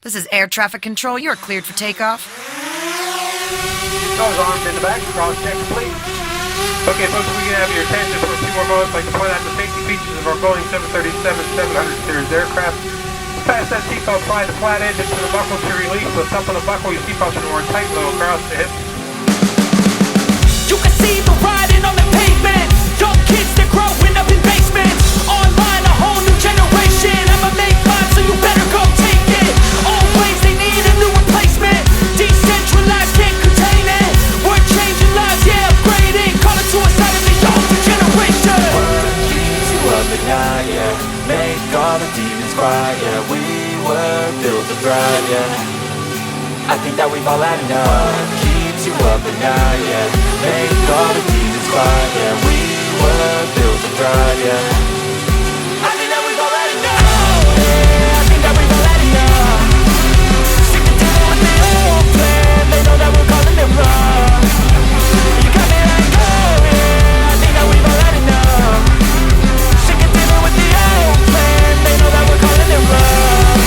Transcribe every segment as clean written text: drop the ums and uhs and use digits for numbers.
This is air traffic control. You're cleared for takeoff. Those arms in the back, cross check complete. Okay, folks, we can have your attention for a few more moments. I'd like to point out the safety features of our Boeing 737-700 series aircraft. Pass that seatbelt, slide the flat edge into the buckle to release. Lift up on the buckle, your seatbelt should worn tight, low across the hips. You can see the riding on the pavement. Young kids, they're growing up in basements. Online, a whole new generation. I'ma make mine, so you better go take it. Always, they need a new replacement. Decentralized, can't contain it. We're changing lives, yeah, upgrading. Call it suicide of the older generation. What keeps you up at night, yeah? Make all the demons cry, yeah. We were built to thrive, yeah. I think that we've all had enough. What keeps you up at night, yeah? Make all the demons cry, yeah. We were built to thrive, yeah. I think that we've all had enough. Yeah, I think that we've all had enough. Sick of dealing with the old plan. They know that we're calling it wrong. You got me like, oh yeah, I think that we've all had enough. Sick of dealing with the old plan. They know that we're calling it wrong.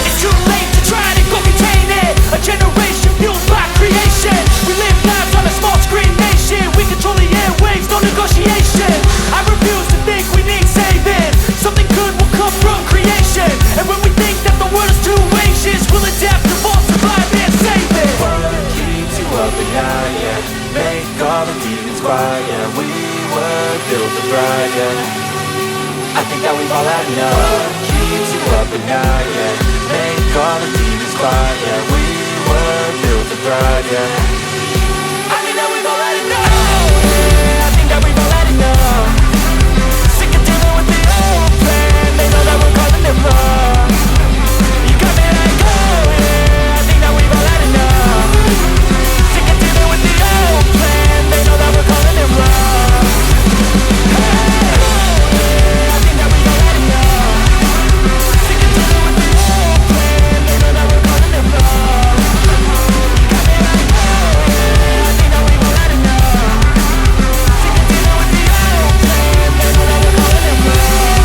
It's too late to try to go contain it. A generation fueled by creation. We live lives on a small screen nation. We control the airwaves, no negotiation. I refuse to think we need saving. Something good will come from creation. And when we think that the world is too anxious, we'll adapt, evolve, survive, and save it. What keeps you up at night, yeah? Make all the demons quiet, yeah. We were built to thrive, yeah. I think that we've all had enough. What keeps you up at night, yeah? Make all the demons quiet, yeah. We were built to thrive, yeah. I think that we've all had enough. Yeah, I think that we've all had enough. Sick of dealing with the old plan. They know that we're calling it wrong. You got me like, oh yeah, I think that we've all had enough. Sick of dealing with the old plan. They know that we're calling it wrong. Hey, I think that we've all had enough. Sick of dealing with the old plan. They know that we're calling it wrong. You got me like, oh yeah, I think that we've all had enough. Sick of dealing with the old plan. They know that we're calling it wrong.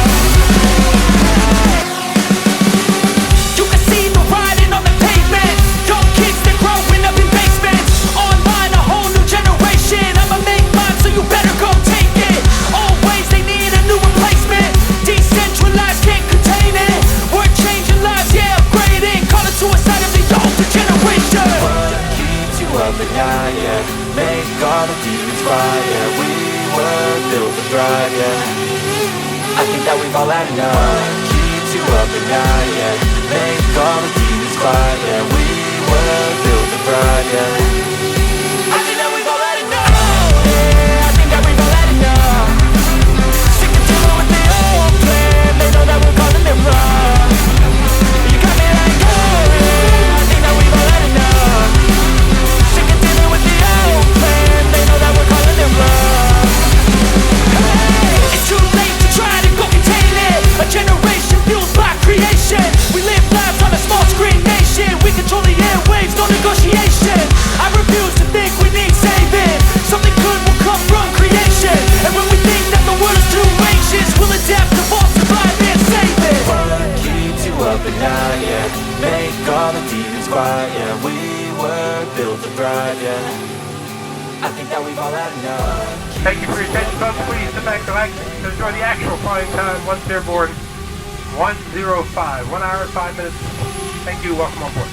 You can see the riding on the pavement. Young kids, they're growing up in basements. Online, a whole new generation. I'ma make mine, so you better go take it. Always, they need a new replacement. Decentralized, can't contain it. We're changing lives, yeah, upgrading. Call it suicide of the older generation. What keeps you up at night, yeah? Make all the demons quiet, yeah. We were built to thrive, yeah. I think that we've all had enough. What keeps you up at night, yeah? Make all the demons quiet, yeah. We were built to thrive, yeah. I think that we've all had enough. Yeah, I think that we've all had enough. Sick of dealing with the old plan. They know that we're calling it wrong. You got me like, oh yeah, I think that we've all had enough. Sick of dealing with the old plan. They know that we're calling it wrong. It's too late to try to go contain it. A generation fueled by creation. We live lives on a small screen nation. We control the airwaves, no negotiation. I refuse to think we need saving. Something good will come from creation. And when we think that the world is too anxious, we'll adapt, evolve, survive, and save it. What keeps you up at night, yeah? Make all the demons quiet, yeah. We were built to thrive, yeah. I think that we've all had enough. Thank you for your attention, folks. Please sit back, relax, and enjoy the actual flying time once airborne. 1:05, 1 hour, 5 minutes. Thank you. Welcome on board.